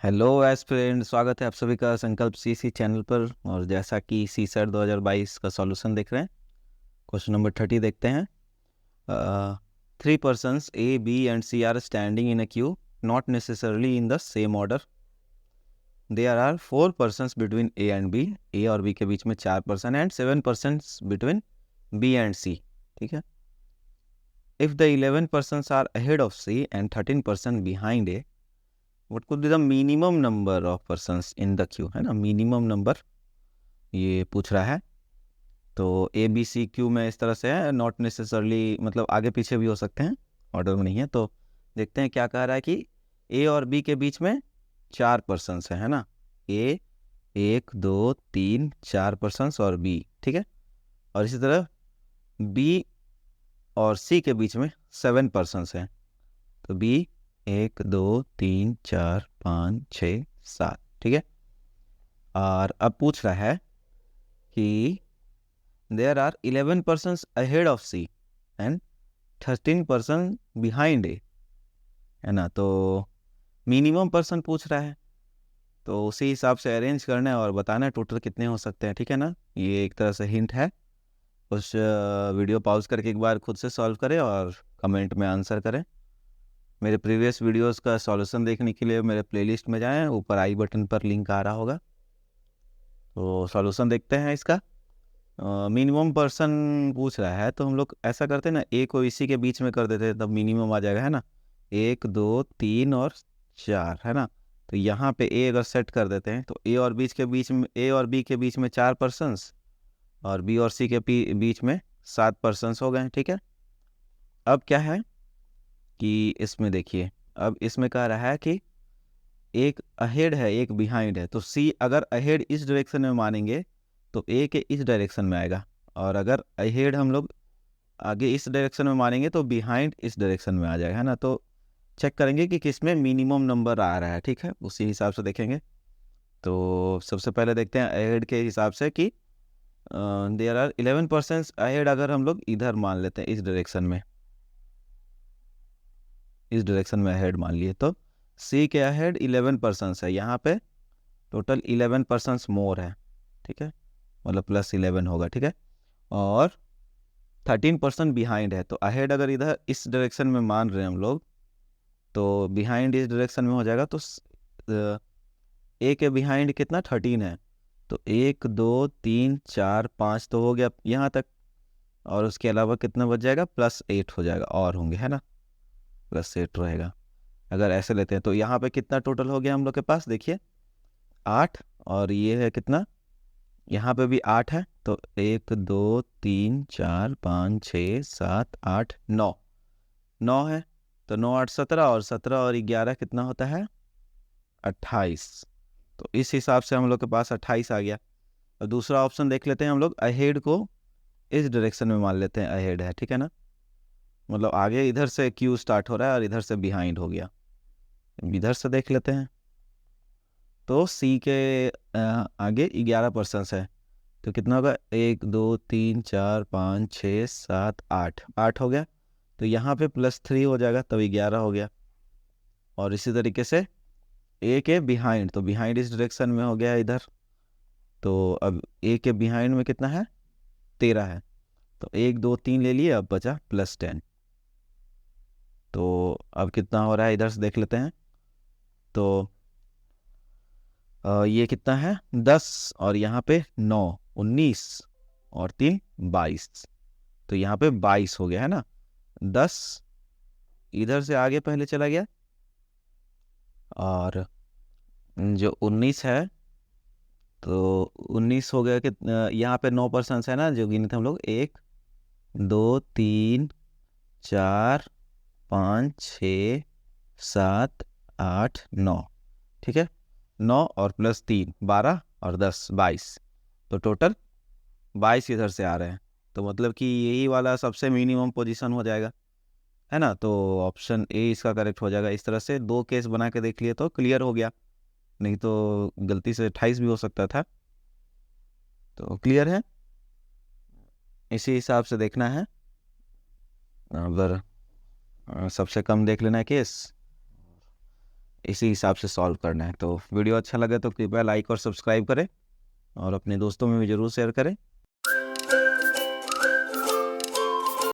Hello aspirant, स्वागत है आप सभी का संकल्प सीसी चैनल पर। और जैसा कि सी सेट 2022 का सॉल्यूशन देख रहे हैं, क्वेश्चन नंबर 30 देखते हैं। 3 persons A, B and C are standing in a queue, not necessarily in the same order. There are 4 persons between A and B. A और B के बीच में 4 person and 7 persons between B and C. ठीक है। If the 11 persons are ahead of C and 13 person behind A, what could be the minimum number of persons in the queue? है ना, minimum number ये पूछ रहा है। तो A B C Q में इस तरह से है, नॉट नेसेसरली मतलब आगे पीछे भी हो सकते हैं, ऑर्डर में नहीं है। तो देखते हैं क्या कह रहा है कि ए और बी के बीच में 4 पर्सन्स है ना। ए 1 2 3 4 पर्सन्स और बी, ठीक है। और इसी तरह बी और सी के बीच में 7 पर्सन्स हैं। तो बी 1 2 3 4 5 6 7, ठीक है। और अब पूछ रहा है कि there are 11 persons ahead of C and 13 person behind A, है ना। तो मिनिमम पर्सन पूछ रहा है, तो उसी हिसाब से अरेंज करना है और बताना है टोटल कितने हो सकते हैं, ठीक है ना। ये एक तरह से हिंट है। उस वीडियो पॉज करके एक बार खुद से सॉल्व करें और कमेंट में आंसर करें। मेरे प्रीवियस वीडियोस का सॉल्यूशन देखने के लिए मेरे प्लेलिस्ट में जाएं, ऊपर आई बटन पर लिंक आ रहा होगा। तो सॉल्यूशन देखते हैं इसका। मिनिमम पर्सन पूछ रहा है, तो हम लोग ऐसा करते हैं ना, ए को इसी के बीच में कर देते हैं, तब मिनिमम आ जाएगा, है ना। 1 2 3 और 4, है ना। तो यहाँ पे ए अगर सेट कर देते हैं तो ए और बी के बीच में 4 पर्सन्स और बी और सी के बीच में 7 पर्सन्स हो गए, ठीक है। अब क्या है कि इसमें देखिए, अब इसमें कह रहा है कि एक अहेड है एक बिहाइंड है। तो सी अगर अहेड इस डायरेक्शन में मानेंगे तो ए के इस डायरेक्शन में आएगा, और अगर अहेड हम लोग आगे इस डायरेक्शन में मानेंगे तो बिहाइंड इस डायरेक्शन में आ जाएगा, है ना। तो चेक करेंगे कि किस में मिनिमम नंबर आ रहा है, ठीक है, उसी हिसाब से देखेंगे। तो सबसे पहले देखते हैं अहेड के हिसाब से कि देयर आर 11 पर्सेंट अहेड। अगर हम लोग इधर मान लेते हैं, इस डायरेक्शन में अहेड मान लिए, तो सी के अहेड 11 पर्सेंट है। यहाँ पे टोटल 11 पर्सेंट मोर है, ठीक है, मतलब +11 होगा, ठीक है। और 13 पर्सेंट बिहाइंड है। तो अहेड अगर इधर इस डायरेक्शन में मान रहे हैं हम लोग, तो बिहाइंड इस डायरेक्शन में हो जाएगा। तो ए के बिहाइंड कितना 13 है। तो 1 2 3 4 5 तो हो गया यहाँ तक, और उसके अलावा कितना बच जाएगा, +8 हो जाएगा, और होंगे, है ना, +8 रहेगा। अगर ऐसे लेते हैं तो यहाँ पे कितना टोटल हो गया हम लोग के पास, देखिए 8, और ये है कितना, यहाँ पे भी 8 है। तो 1 2 3 4 5 6 7 8 9, 9 है। तो 9 8 17, और 17 और 11 कितना होता है, 28। तो इस हिसाब से हम लोग के पास 28 आ गया। और दूसरा ऑप्शन देख लेते हैं हम लोग, अहेड को इस डायरेक्शन में मान लेते हैं अहेड है, ठीक है ना। मतलब आगे इधर से क्यू स्टार्ट हो रहा है और इधर से बिहाइंड हो गया। इधर से देख लेते हैं, तो सी के आगे 11 पर्सेंट है। तो कितना होगा, 1 2 3 4 5 6 7 8, 8 हो गया। तो यहाँ पे +3 हो जाएगा, तब 11 हो गया। और इसी तरीके से ए के बिहाइंड, तो बिहाइंड इस डायरेक्शन में हो गया इधर। तो अब ए के बिहाइंड में कितना है, 13 है। तो 1 2 3 ले लिए, अब बचा +10। तो अब कितना हो रहा है, इधर से देख लेते हैं। तो ये कितना है, 10, और यहाँ पे 9 19, और 3 22। तो यहाँ पे 22 हो गया, है ना। 10 इधर से आगे पहले चला गया, और जो 19 है, तो 19 हो गया कि यहाँ पे 9 पर्सेंट है ना, जो गिने थे हम लोग, 1 2 3 4 5 6 7 8 9, ठीक है। 9 और +3 12, और 10 22। तो टोटल 22 इधर से आ रहे हैं। तो मतलब कि यही वाला सबसे मिनिमम पोजीशन हो जाएगा, है ना। तो ऑप्शन ए इसका करेक्ट हो जाएगा। इस तरह से 2 केस बना के देख लिए तो क्लियर हो गया, नहीं तो गलती से 28 भी हो सकता था। तो क्लियर है, इसी हिसाब से देखना है। अगर सबसे कम देख लेना है केस, इसी हिसाब से सॉल्व करना है। तो वीडियो अच्छा लगे तो कृपया लाइक और सब्सक्राइब करें और अपने दोस्तों में भी ज़रूर शेयर करें।